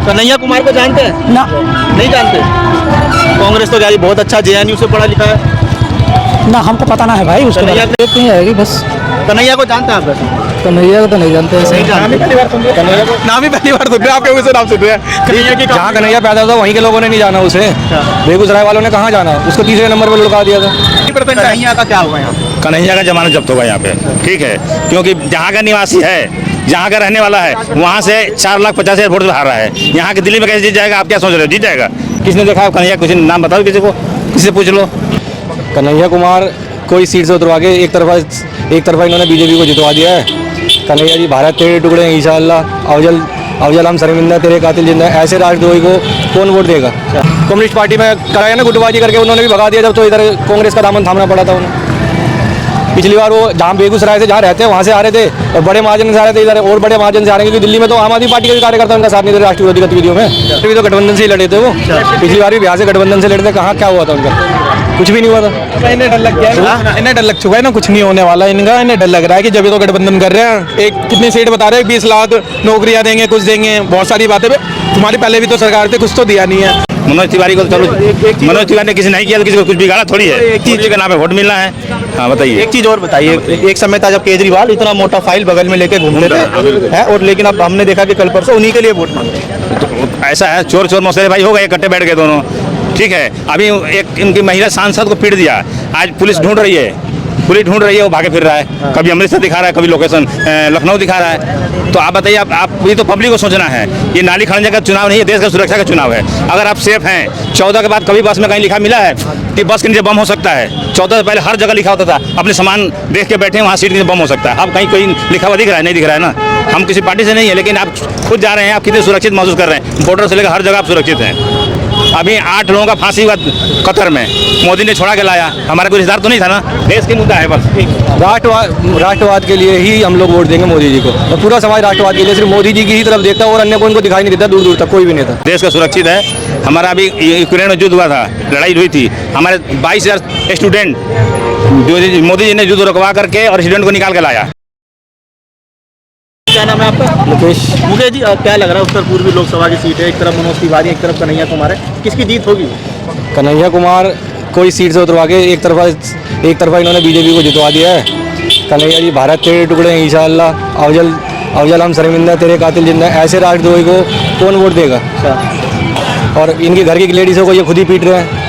कन्हैया कुमार को जानते हैं? ना, नहीं जानते। कांग्रेस तो यार बहुत अच्छा जेएनयू से पढ़ा लिखा है। ना हमको पता ना है भाई उसके बारे में। कन्हैया है कि बस कन्हैया को जानते हैं आप? कन्हैया को तो नहीं जानते ऐसे। नाम ही पहली बार सुन रहे हैं, आपके मुंह से नाम सुन रहे हैं। जहाँ कन्हैया पैदा था वहीं के लोगों ने नहीं जाना उसे। बेगूसराय वालों ने कहाँ जाना, उसको तीसरे नंबर पर लुढ़का दिया था। कन्हैया का क्या होगा यहाँ? कन्हैया का जमानत जब्त होगा यहाँ पे, ठीक है, क्योंकि जहाँ का निवासी है, जहाँ का रहने वाला है, वहाँ से 4,50,000 वोट हार रहा है। यहाँ के दिल्ली में कैसे जीत जाएगा? आप क्या सोच रहे हो? जीत जाएगा? किसने देखा है कन्हैया? कुछ नाम बताओ किसी को, किसी से पूछ लो। कन्हैया कुमार कोई सीट से उतरवा के एक तरफा इन्होंने बीजेपी को जितवा दिया है। कन्हैया जी भारत तेरे टुकड़े हैं इंशाअल्लाह, अफजल हम शर्मिंदा तेरे कातिल जिंदा। ऐसे राष्ट्रद्रोही को कौन वोट देगा? कम्युनिस्ट पार्टी में कराया ना गुटबाजी करके, उन्होंने भी भगा दिया जब, तो इधर कांग्रेस का दामन थामना पड़ा था उन्हें। पिछली बार वो जहाँ बेगूसराय से जहाँ रहते हैं वहाँ से आ रहे थे और बड़े महाजन से आ रहे थे, इधर और बड़े महाजन से आ रहे हैं, क्योंकि दिल्ली में तो आम आदमी पार्टी के कार्यकर्ता उनका साथ नहीं दे राष्ट्रीय विरोधी गतिविधियों में। अभी तो गठबंधन से ही लड़े थे वो, पिछली बार भी बिहार से गठबंधन से लड़े थे। कहाँ क्या हुआ था उनका? कुछ भी नहीं हुआ था। इन्हें डर लग गया, इन्हें डर लग चुका है ना, कुछ नहीं होने वाला इनका। इन्हें डर लग रहा है कि जब ये तो गठबंधन कर रहे हैं, एक कितनी सीट बता रहे हैं, 20 लाख नौकरियां देंगे, कुछ देंगे, बहुत सारी बातें। तुम्हारी पहले भी तो सरकार थे, कुछ तो दिया नहीं है। मनोज तिवारी को चलो, मनोज तिवारी ने किसी नहीं किया तो किसी को कुछ बिगाड़ा थोड़ी है। एक चीज का नाम है वोट मिलना है। हाँ बताइए। एक चीज और बताइए, एक समय था जब केजरीवाल इतना मोटा फाइल बगल में लेके घूमते थे, है, और लेकिन अब हमने देखा कि कल परसों उन्हीं के लिए वोट मांगते हैं। तो ऐसा है, चोर चोर मौसे भाई हो गए, इकट्ठे बैठ गए दोनों, ठीक है। अभी एक इनकी महिला सांसद को पीट दिया, आज पुलिस ढूंढ रही है, वो भागे फिर रहा है। कभी अमृतसर दिखा रहा है, कभी लोकेशन लखनऊ दिखा रहा है। तो आप बताइए, आप ये तो पब्लिक को सोचना है। ये नाली खड़ंजा का चुनाव नहीं है, देश का सुरक्षा का चुनाव है। अगर आप सेफ हैं, 14 के बाद कभी बस में कहीं लिखा मिला है कि बस के नीचे बम हो सकता है? 14 से पहले हर जगह लिखा होता था, अपने सामान देख के बैठे वहाँ सीट के नीचे बम हो सकता है। अब कहीं कोई लिखा हुआ दिख रहा है? नहीं दिख रहा है ना। हम किसी पार्टी से नहीं है, लेकिन आप खुद जा रहे हैं, आप कितने सुरक्षित महसूस कर रहे हैं? बॉर्डर से लेकर हर जगह आप सुरक्षित हैं। अभी 8 लोगों का फांसी हुआ कतर में, मोदी ने छोड़ा के लाया। हमारा कोई रिश्तेदार तो नहीं था ना। देश की मुद्दा है बस। राष्ट्रवाद के लिए ही हम लोग वोट देंगे मोदी जी को, और पूरा समाज राष्ट्रवाद के लिए सिर्फ मोदी जी की ही तरफ देखता है और अन्य को इनको दिखाई नहीं देता, दूर दूर तक कोई भी नहीं था। देश का सुरक्षित है। हमारा अभी यूक्रेन में युद्ध हुआ था, लड़ाई हुई थी, हमारे 22,000 स्टूडेंट मोदी जी ने युद्ध रुकवा करके और स्टूडेंट को निकाल के लाया। क्या नाम है आपका? मुकेश जी, क्या लग रहा है उत्तर पूर्वी लोकसभा की सीट है, एक तरफ मनोज तिवारी, एक तरफ कन्हैया कुमार है, किसकी जीत होगी? कन्हैया कुमार कोई सीट से उतरवा के एक तरफा इन्होंने बीजेपी को जितवा दिया है। कन्हैया जी भारत तेरे टुकड़े हैं इंशाअल्लाह, अफजल हम शर्मिंदा तेरे कातिल जिंदा। ऐसे राष्ट्रद्रोही को कौन वोट देगा? और इनके घर की लेडीज़ों को ये खुद ही पीट रहे हैं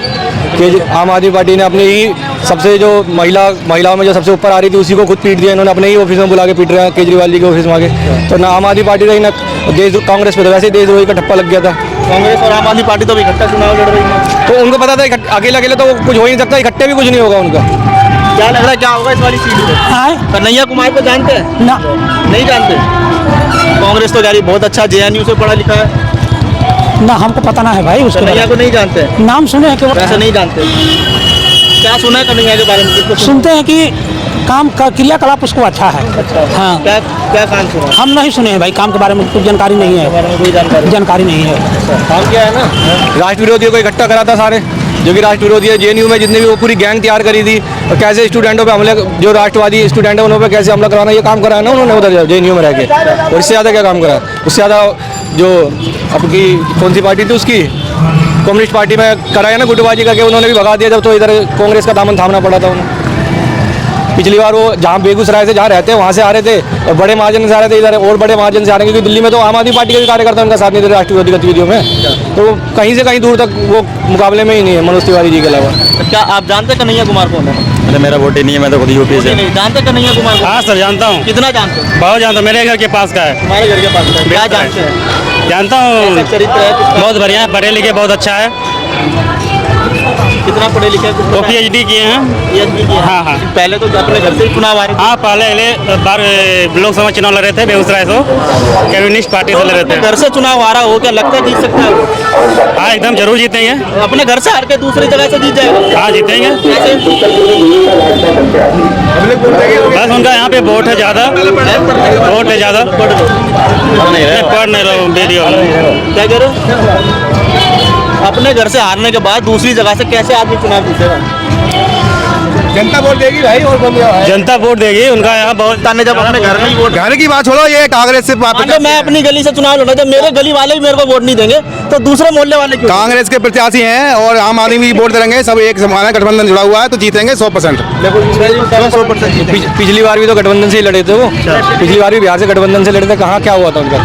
कि आम आदमी पार्टी ने अपने ही सबसे जो महिलाओं में जो सबसे ऊपर आ रही थी उसी को खुद पीट दिया इन्होंने, अपने ही ऑफिस में बुला के पीट रहे हैं, केजरीवाल जी के ऑफिस में आके। तो ना आम आदमी पार्टी रही ना कांग्रेस पे, तो वैसे ही देशद्रोही का ठप्पा लग गया था। कांग्रेस और आम आदमी पार्टी तो इकट्ठा चुनाव लड़ रही है, तो उनको पता था अकेले तो कुछ हो ही नहीं सकता, इकट्ठे भी कुछ नहीं होगा उनका। क्या लग रहा है क्या होगा इस वाली सीट पे? कन्हैया कुमार को जानते हैं? ना, नहीं जानते। कांग्रेस तो यार बहुत अच्छा जेएनयू से पढ़ा लिखा है। ना हमको पता ना है भाई उसके कन्हैया बारे को नहीं जानते हैं? में। नाम सुने हैं कि वैसे नहीं जानते। क्या सुना है कन्हैया के बारे में? सुनते हैं कि काम का क्रियाकलाप उसको अच्छा है। हाँ, क्या क्या काम सुना? हम नहीं सुने हैं भाई, काम के बारे में कुछ जानकारी नहीं है। कोई जानकारी नहीं है। काम क्या है ना, राष्ट्र विरोधियों को इकट्ठा करा था सारे, जो कि राष्ट्र विरोधी है। जेएनयू में जितने भी वो पूरी गैंग तैयार करी थी, और कैसे स्टूडेंटों पे हमले, जो राष्ट्रवादी स्टूडेंट है उन पे कैसे हमला कराना, ये काम कराया ना उन्होंने उधर जेएनयू में रह के। और इससे ज़्यादा क्या काम करा? उससे ज़्यादा जो आपकी कौन सी पार्टी थी उसकी, कम्युनिस्ट पार्टी में कराया ना गुटबाजी करके, उन्होंने भी भगा दिया जब, तो इधर कांग्रेस का दामन थामना पड़ा था उन्हें। पिछली बार वो जहाँ बेगूसराय से जहाँ रहते हैं वहाँ से आ रहे थे और बड़े महाजन से आ रहे थे, इधर और बड़े महाजन से आ रहे हैं, क्योंकि दिल्ली में तो आम आदमी पार्टी के कार्यकर्ता उनका साथ नहीं दे राष्ट्रीय विरोधी गतिविधियों में। तो कहीं से कहीं दूर तक वो मुकाबले में ही नहीं है मनोज तिवारी जी के अलावा। क्या आप जानते हैं कन्हैया कुमार कौन है? अरे मेरा वोट ही नहीं है, मैं तो खुद यूपी से। नहीं जानते कन्हैया कुमार? हाँ सर जानता हूँ। कितना जानते हो? बहुत जानता हूँ, मेरे घर के पास का है। हमारे घर के पास का है। क्या जानते हैं? जानता हूँ, चरित्र है किसका? बहुत बढ़िया है, पढ़े लिखे बहुत अच्छा है। कितना पढ़े लिखे? वो PhD किए हैं। PhD किए? हाँ हाँ। पहले तो अपने घर से ही चुनाव आ रहे थे। हाँ पहले बार लोकसभा चुनाव लड़ रहे थे बेगूसराय से, कम्युनिस्ट पार्टी से लड़ रहे थे। घर से चुनाव आ रहा हो, क्या लगता है जीत सकता है? हाँ एकदम जरूर जीतेंगे। अपने घर से हार के दूसरी जगह से जीत जाएगा? हाँ जीतेंगे। बस उनका यहाँ पे वोट है ज़्यादा, वोट है ज़्यादा। पढ़ नहीं रहा वीडियो। क्या कह रहे हो? अपने घर से हारने के बाद दूसरी जगह से कैसे आदमी चुनाव जीतेगा? जनता वोट देगी भाई और जनता वोट देगी उनका यहाँ बहुत जब अपने घर में वोट घर की बात छोड़ो, ये कांग्रेस से मैं अपनी गली से चुनाव लड़ा, जब मेरे गली वाले भी मेरे को वोट नहीं देंगे तो दूसरे मोहल्ले वाले क्यों? कांग्रेस के प्रत्याशी हैं और आम आदमी भी वोट देंगे, सब एक समान है, गठबंधन जुड़ा हुआ है तो जीतेंगे 100%। पिछली बार भी तो गठबंधन से ही लड़े थे वो। पिछली बार भी बिहार से गठबंधन से लड़े थे, कहाँ क्या हुआ था उनका?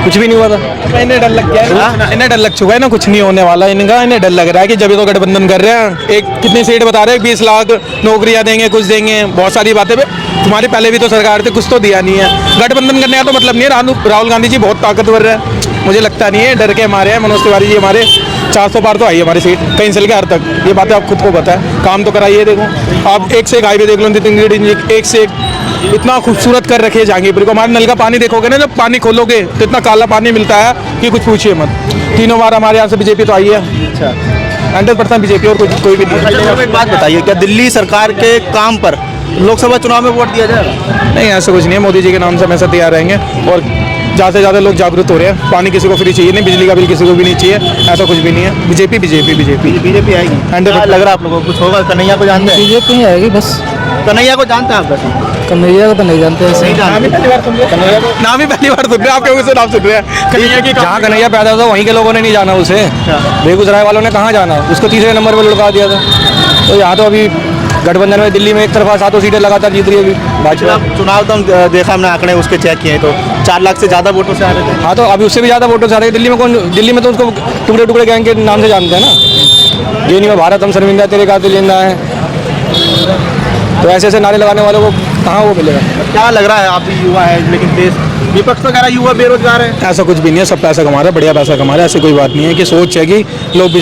कुछ भी नहीं हुआ था। इन्हें डर लग गया है, इन्हें डर लग चुका है ना, कुछ नहीं होने वाला इनका। इन्हें डर लग रहा है कि जब ये तो गठबंधन कर रहे हैं, एक कितनी सीट बता रहे हैं, 20 लाख नौकरियां देंगे, कुछ देंगे, बहुत सारी बातें पे। तुम्हारी पहले भी तो सरकार थी, कुछ तो दिया नहीं है। गठबंधन करने का तो मतलब नहीं है। राहुल गांधी जी बहुत ताकतवर है, मुझे लगता नहीं है डर के हमारे हैं। मनोज तिवारी जी हमारे 400 पार तो आई है हमारी सीट कहीं से हर तक। ये बातें आप खुद को पता है, काम तो कराइए। देखो आप एक से एक हाईवे देख लो, नितिन गडकरी जी एक से एक इतना खूबसूरत कर रखे जहांगीरपुर को। हमारे नल का पानी देखोगे ना, जब पानी खोलोगे तो इतना काला पानी मिलता है कि कुछ पूछिए मत। तीनों बार हमारे यहाँ से बीजेपी तो आई है, 100% बीजेपी और कोई भी नहीं। एक बात बताइए, क्या दिल्ली सरकार के काम पर लोकसभा चुनाव में वोट दिया जाएगा? नहीं, ऐसा कुछ नहीं है। मोदी जी के नाम से हमेशा तैयार रहेंगे और ज़्यादा से ज़्यादा लोग जागरूक हो रहे हैं। पानी किसी को फ्री चाहिए नहीं, बिजली का बिल किसी को भी नहीं चाहिए, ऐसा कुछ भी नहीं है। बीजेपी बीजेपी बीजेपी बीजेपी आएगी। 100% लग रहा है आप लोगों को कुछ होगा? कन्हैया को जानते हैं? बीजेपी ही आएगी बस। कन्हैया को जानते हैं आप? कन्हैया को तो नहीं जानते ऐसे। नहीं जानते। नाम ही पहली बार सुन रहे हैं, आप क्यों से नाम सुन रहे हैं? कन्हैया की जहाँ कन्हैया पैदा था वहीं के लोगों ने नहीं जाना उसे। बेगूसराय वालों ने कहाँ जाना, उसको तीसरे नंबर पर लुका दिया था। तो यहाँ तो अभी गठबंधन में दिल्ली में एक तरफा 7 सीटें लगातार जीत रही है अभी भाजपा। चुनाव तो हम देखा, हमने आंकड़े उसके चेक किए तो 4 लाख से ज़्यादा वोटों से आ रहे थे। हाँ, तो अभी उससे भी ज़्यादा वोटों से आ रहे हैं। दिल्ली में तो उसको टुकड़े टुकड़े गैंग के नाम से जानते हैं ना। जेएनयू में भारत हम शर्मिंदा तेरे कातिल जिंदा है, तो ऐसे ऐसे नारे लगाने वालों को कहाँ वो मिलेगा? क्या लग रहा है, आप भी युवा है लेकिन देश विपक्ष तो कह रहा है युवा बेरोजगार है। ऐसा कुछ भी नहीं है, सब पैसा कमा रहा है, बढ़िया पैसा कमा रहा है। ऐसी कोई बात नहीं है कि सोच है कि लोग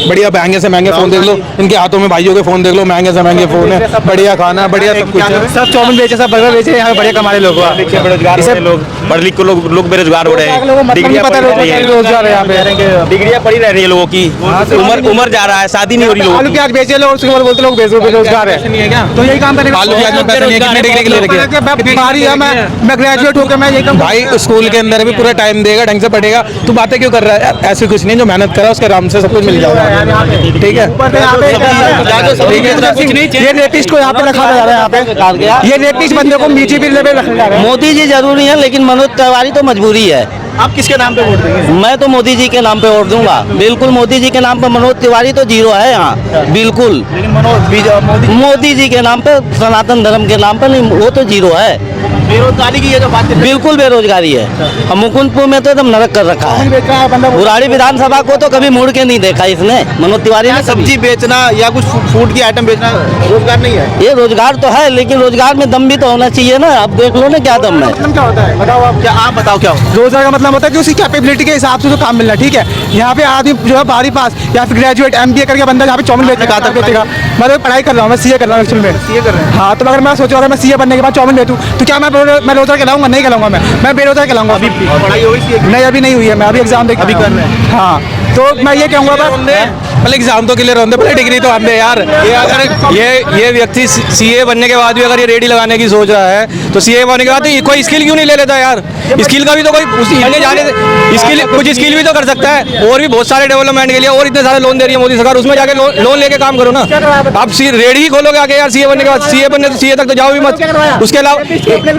बढ़िया महंगे से महंगे फ़ोन देख लो, इनके हाथों में भाइयों के फ़ोन देख लो, महंगे से महंगे फ़ोन है, बढ़िया खाना, बढ़िया सब कुछ है। सब चाउमीन बेचे, सब बर्गर बेचे, यहाँ बढ़िया कमा रहे लोग। बेरोजगार हो रहे लोग, पढ़ लिख के लोग बेरोजगार हो रहे हैं। डिग्रियां पड़ी रह रही हैं, रोजगार है यहाँ पे। डिग्रियां पड़ी रह रही है लोगों की, उम्र जा रहा है, शादी नहीं हो रही लोगों आलू की। प्याज बेचे लोग, उसके बाद बोलते लोग बेरोजगार है। नहीं है क्या? तो यही काम करने आलू प्याज में पैसा नहीं है, कितनी डिग्री के ले रखे हैं? बीमारी है, मैं ग्रेजुएट होकर मैं यही काम। भाई स्कूल के अंदर भी पूरा टाइम देगा, ढंग से पढ़ेगा, तू बातें क्यों कर रहा है यार? ऐसे कुछ नहीं, जो मेहनत करा उसके आराम से सब कुछ मिल जाएगा। ठीक है, ये रेपिस्ट को यहाँ पे रखा जा रहा है, यहाँ पे ये रेपिस्ट बंदे को बीजेपी लेवल रखा जा रहा है। मोदी जी जरूरी है, लेकिन मनोज तिवारी तो मजबूरी है। आप किसके नाम पे वोट देंगे? मैं तो मोदी जी के नाम पे वोट दूंगा, बिल्कुल मोदी जी के नाम पे। मनोज तिवारी तो जीरो है यहाँ, बिल्कुल। लेकिन मोदी जी के नाम पे, सनातन धर्म के नाम पे नहीं, वो तो जीरो है। बेरोजगारी की ये जो बात है, बिल्कुल बेरोजगारी है। और मुकुंदपुर में तो एकदम नरक कर रखा है। बुराड़ी विधानसभा को तो कभी मुड़ के नहीं देखा इसने, मनोज तिवारी ने। सब्जी बेचना या कुछ फूड की आइटम बेचना रोजगार नहीं है। ये रोजगार तो है, लेकिन रोजगार में दम भी तो होना चाहिए ना। आप देख लो ना क्या दम है। क्या होता है बताओ आप? क्या आप बताओ क्या हो? रोजगार का मतलब होता है कि उसकी कैपेबिलिटी के हिसाब से तो काम मिलना। ठीक है, यहाँ पे आदमी जो है 12वीं पास या फिर ग्रेजुएट MBA करके बंदा यहाँ पे चाउमीन बेचने का बेचेगा। मैं तो पढ़ाई कर रहा हूँ, मैं CA कर रहा हूँ एक्चुअल में। ये कर रहे हैं। हाँ, तो अगर मैं सोचूं अगर मैं CA बनने के बाद चाउमीन बेचूं तो क्या मैं रोजगार कहलाऊंगा? नहीं कहलाऊंगा, मैं बेरोजगार कहलाऊंगा। अभी पढ़ाई हो गई? नहीं, अभी नहीं हुई है, मैं अभी एग्जाम देख अभी कर रहे हैं। हाँ, तो मैं ये कहूँगा बस पहले एग्जाम तो क्लियर होने, पहले डिग्री तो आने यार। ये अगर ये व्यक्ति सीए बनने के बाद भी अगर ये रेडी लगाने की सोच रहा है, तो सीए बनने के बाद ही कोई स्किल क्यों नहीं ले लेता यार? स्किल का भी तो कोई इतने जाने स्किल, कुछ स्किल भी तो कर सकता है। और भी बहुत सारे डेवलपमेंट के लिए और इतने सारे लोन दे रही है मोदी सरकार, उसमें जाके लोन लेके काम करो ना। आप रेडी ही खोलोगे आगे यार सीए बनने के बाद। सीए बनने, सीए तक तो जाओ भी मत। उसके अलावा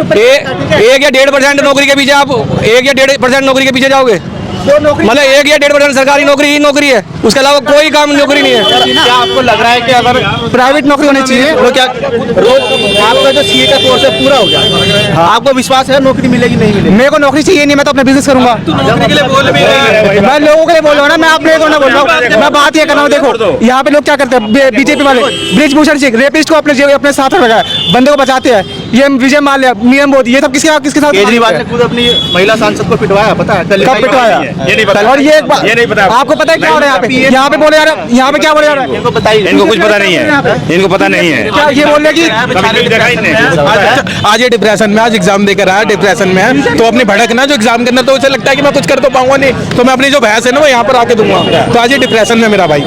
1 या 1.5% नौकरी के पीछे आप 1 या 1.5% नौकरी के पीछे जाओगे, मतलब 1 या 1.5% सरकारी नौकरी ही नौकरी है, उसके अलावा कोई काम नौकरी नहीं है। क्या आपको लग रहा है कि अगर प्राइवेट नौकरी होनी चाहिए तो क्या आपका जो CA का कोर्स है पूरा हो गया, आपको विश्वास है नौकरी मिलेगी नहीं मिलेगी? मेरे को नौकरी चाहिए नहीं, मैं तो अपना बिजनेस करूंगा। मैं लोगों के लिए बोल रहा हूँ ना, मैं अपने को ना बोल रहा हूँ। मैं बात ये कर रहा हूँ, देखो यहाँ पे लोग क्या करते हैं, बीजेपी वाले ब्रिजभूषण सिंह रेपिस्ट को अपने साथ रखा है, बंदे को बचाते हैं। ये विजय माल्या, नीरव मोदी, ये सब किसके साथ? केजरीवाल ने खुद अपनी महिला सांसद को पिटवाया, पता है? कब पिटवाया? ये नहीं पता। और ये एक बात ये नहीं पता आपको पता है क्या हो रहा है यहाँ पे बोले यार, यहाँ पे क्या बोले यार? इनको बताइए। इनको कुछ पता नहीं है, इनको पता नहीं है। क्या ये बोल रहे कि कभी देखा ही नहीं। आज ये डिप्रेशन में, आज एग्जाम देकर आया, डिप्रेशन में है, तो अपनी भड़क ना जो एग्जाम करना, तो उसे लगता है कि मैं कुछ कर तो पाऊंगा नहीं, तो मैं अपनी जो भैंस है ना वो यहाँ पर आके दूंगा। तो आज ये डिप्रेशन में मेरा भाई,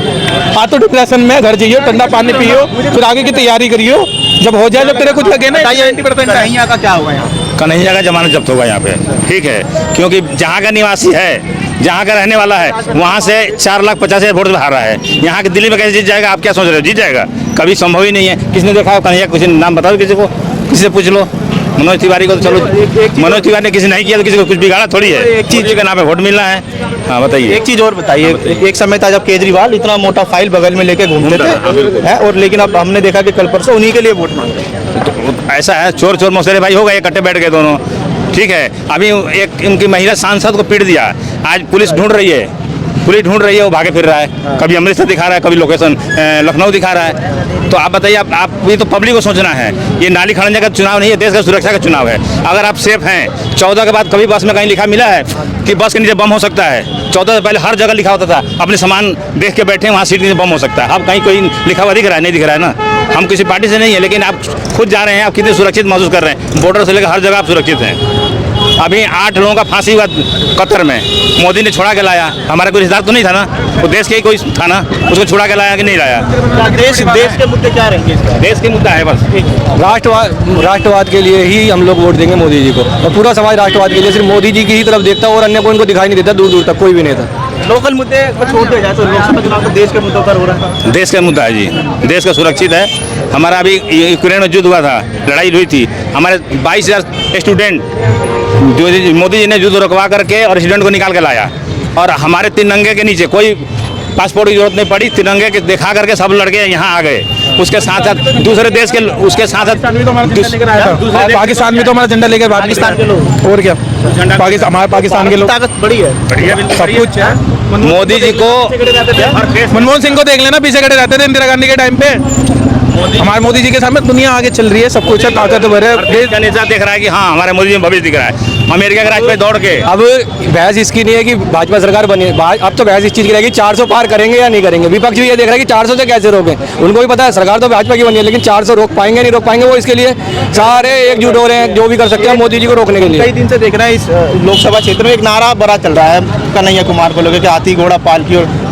आज तो डिप्रेशन में घर जाइयो, ठंडा पानी पियो, फिर आगे की तैयारी करियो, जब हो जाए, जब तेरे कुछ लगे ना 90% का क्या होगा यहाँ? कन्हैया का जमानत जब्त होगा यहाँ पे, ठीक है, क्योंकि जहाँ का निवासी है जहाँ का रहने वाला है वहाँ से 4,50,000 वोट से हारा है। यहाँ के दिल्ली में कैसे जीत जाएगा? आप क्या सोच रहे हो? जीत जाएगा? कभी संभव ही नहीं है। किसने देखा है कन्हैया? किसी ने नाम बताओ किसी को, किसी से पूछ लो। मनोज तिवारी को तो चलो, मनोज तिवारी ने किसी नहीं किया तो किसी को कुछ बिगाड़ा थोड़ी है। एक चीज का नाम है वोट मिलना है। हाँ बताइए। एक चीज और बताइए, एक समय था जब केजरीवाल इतना मोटा फाइल बगल में लेके घूमते थे, हैं, और लेकिन अब हमने देखा कि कल परसों उन्हीं के लिए वोट मांगे। तो ऐसा है, चोर चोर मौसेरे भाई हो गए, इकट्ठे बैठ गए दोनों। ठीक है, अभी एक इनकी महिला सांसद को पीट दिया, आज पुलिस ढूंढ रही है, वो भागे फिर रहा है। कभी अमृतसर दिखा रहा है, कभी लोकेशन लखनऊ दिखा रहा है। तो आप बताइए, आप भी तो पब्लिक को सोचना है। ये नाली खड़ंजा का चुनाव नहीं है, देश का सुरक्षा का चुनाव है। अगर आप सेफ हैं, 14 के बाद कभी बस में कहीं लिखा मिला है कि बस के नीचे बम हो सकता है? 14 से पहले हर जगह लिखा होता था, अपने सामान देख के बैठे वहाँ सीट के नीचे बम हो सकता है। अब कहीं कोई लिखा हुआ दिख रहा है? नहीं दिख रहा है ना। हम किसी पार्टी से नहीं है, लेकिन आप खुद जा रहे हैं, आप कितने सुरक्षित महसूस कर रहे हैं? बॉर्डर से लेकर हर जगह आप सुरक्षित हैं। अभी 8 लोगों का फांसी हुआ कतर में, मोदी ने छुड़ा के लाया। हमारा कोई रिश्तेदार तो नहीं था ना, वो देश के ही कोई था ना, उसको छुड़ा के लाया कि नहीं लाया? देश के मुद्दे क्या रहेंगे? देश के मुद्दा है बस। राष्ट्रवाद के लिए ही हम लोग वोट देंगे मोदी जी को, और पूरा समाज राष्ट्रवाद के लिए सिर्फ मोदी जी की ही तरफ देखता है, और अन्य कोई इनको दिखाई नहीं देता, दूर दूर तक कोई भी नहीं था। लोकल मुद्दे को छोड़ दिया जाए तो लोकसभा चुनाव तो देश के मुद्दों पर हो रहा है। देश का मुद्दा है जी, देश का सुरक्षित है। हमारा अभी यूक्रेन में युद्ध हुआ था, लड़ाई हुई थी, हमारे 22,000 स्टूडेंट जो मोदी जी ने युद्ध रुकवा करके और स्टूडेंट को निकाल के लाया, और हमारे तिरंगे के नीचे कोई पासपोर्ट की जरूरत नहीं पड़ी, तिरंगे के दिखा करके सब लड़के यहाँ आ गए। उसके साथ साथ दूसरे देश के, उसके साथ साथ पाकिस्तान में तो हमारा झंडा लेकर पाकिस्तान के लोग, और क्या हमारे पाकिस्तान के लोग ताकत बड़ी है। सब कुछ है। मोदी जी को, मनमोहन सिंह को देख लेना, पीछे खड़े रहते थे इंदिरा गांधी के टाइम पे। हमारे मोदी जी के सामने दुनिया आगे चल रही है, सब कुछ है, ताकतवर है। देश का नेता देख रहा है कि हाँ हमारे मोदी जी में भविष्य दिख रहा है। अमेरिका के राज पे दौड़ के अब बहस इसकी नहीं है कि भाजपा सरकार बनी है, अब तो बहस इस चीज़ की रहेगी 400 पार करेंगे या नहीं करेंगे। विपक्ष भी ये देख रहा है कि 400 से कैसे रोकें। उनको भी पता है सरकार तो भाजपा की बनी है, लेकिन 400 रोक पाएंगे नहीं रोक पाएंगे, वो इसके लिए सारे एकजुट हो रहे हैं, जो भी कर सकते हैं मोदी जी को रोकने के लिए। कई दिन से देख रहे हैं इस लोकसभा क्षेत्र में एक नारा बड़ा चल रहा है कन्हैया कुमार को लेकर, हाथी घोड़ा पालकी और